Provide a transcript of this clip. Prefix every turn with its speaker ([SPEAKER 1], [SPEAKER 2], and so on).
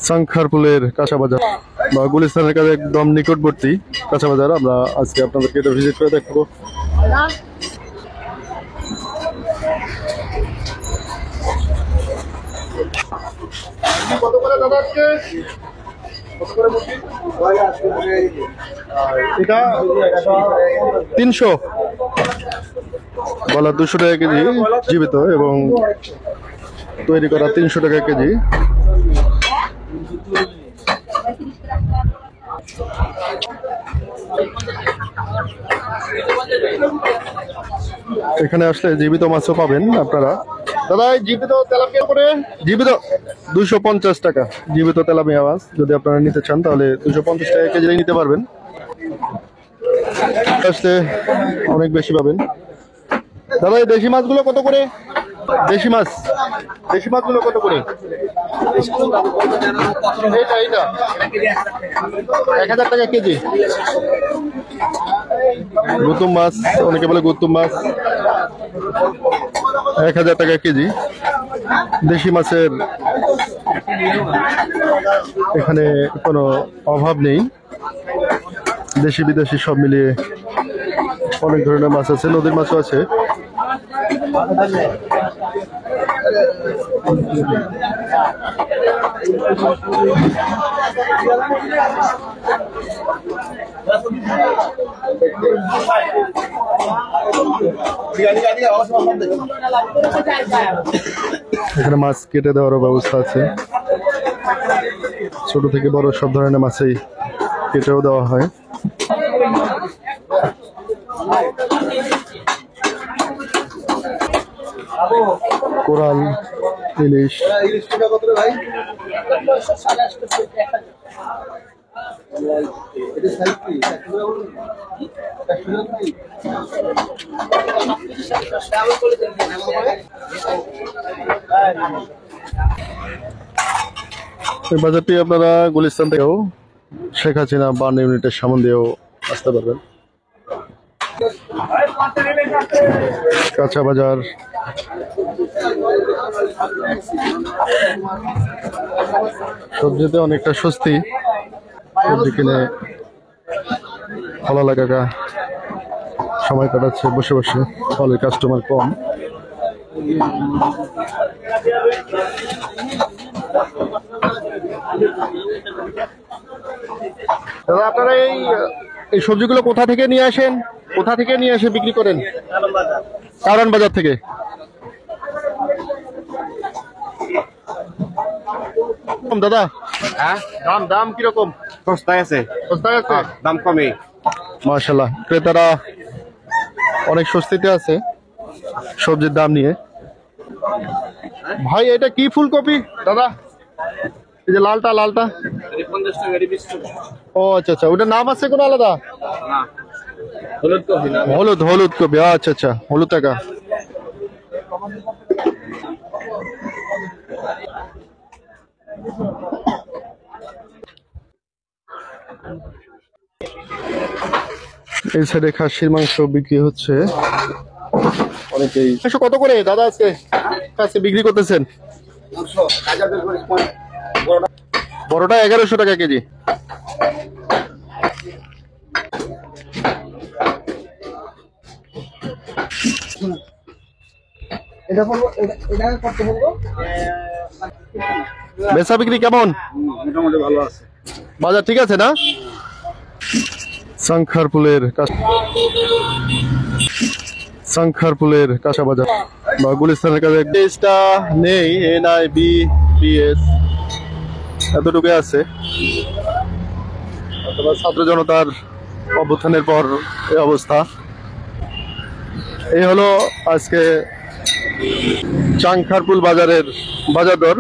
[SPEAKER 1] শঙ্করপুলের কাঁচা বাজার বা গুলিস্তানের কাছে একদম নিকটবর্তী কাঁচা বাজার আমরা আজকে আপনাদেরকে এটা ভিজিট করে দেখবো। এটা 300 বলা 200 টাকা কেজি জীবিত এবং তৈরি করা 300 টাকা কেজি। এখানে আসলে জীবিত মাছও পাবেন আপনারা। দাদা জীবিত তেলাপিয়া করে জীবিত 250 টাকা জীবিত তেলাপিয়া মাছ যদি আপনারা নিতে চান তাহলে 250 টাকা কেজি নিতে পারবেন। আসলে অনেক বেশি পাবেন। দাদা এই দেশি মাছগুলো কত করে? দেশি মাছগুলো কত করে? এটা 1000 টাকা কেজি। গুতুম মাছ অনেকে বলে গুতুম মাছ 1000 টাকা কেজি। দেশি মাছের এখানে কোনো অভাব নেই, দেশি বিদেশি সব মিলিয়ে অনেক ধরনের মাছ আছে, নদীর মাছও আছে। এখানে মাছ কেটে দেওয়ারও ব্যবস্থা আছে, ছোট থেকে বড় সব ধরনের মাছই কেটেও দেওয়া হয়। কোরাল, ইলিশ এই বাজারটি আপনারা গুলিস্তান থেকেও শেখ হাসিনা 52 ইউনিটের সামন দিয়েও আসতে পারবেন। কাঁচা বাজার সবজিতে অনেকটা স্বস্তি, সবজি কিনে ভালো লাগা সময় কাটাচ্ছে বসে বসে, ফলে কাস্টমার কম। দাদা আপনারা এই সবজিগুলো কোথা থেকে নিয়ে আসেন? কোথা থেকে নিয়ে এসে বিক্রি করেন? কারণ বাজার থেকে। দাদা দাম কিরকম?
[SPEAKER 2] সস্তায় আছে, দাম কমে।
[SPEAKER 1] মাশাআল্লাহ, ক্রেতারা অনেক স্বস্তিতে আছে সবজির দাম নিয়ে। ভাই এটা কি ফুলকপি দাদা? এই যে লালটা ও আচ্ছা আচ্ছা, ওটার নাম আছে কোনো আলাদা? হলুদ কপি, আচ্ছা আচ্ছা, হলুদ টাকা। এই সাইডে খাসির মাংস বিক্রি হচ্ছে অনেকেই। কত করে দাদা আজকে কাছে বিক্রি করতেছেন? বড়টা 1100 টাকা কেজি। বেচা বিক্রি কেমন?
[SPEAKER 2] মোটামুটি ভালো আছে,
[SPEAKER 1] বাজার ঠিক আছে না? শঙ্করপুলের কাঁচা বাজার বা গুলিস্তানের কাছে টেস্টটা নেই, NIBPS এতটুকু আছে। অথবা ছাত্র জনতার অভ্যুত্থানের পর এই অবস্থা। এই হলো আজকে শঙ্করপুল বাজারের বাজার দর।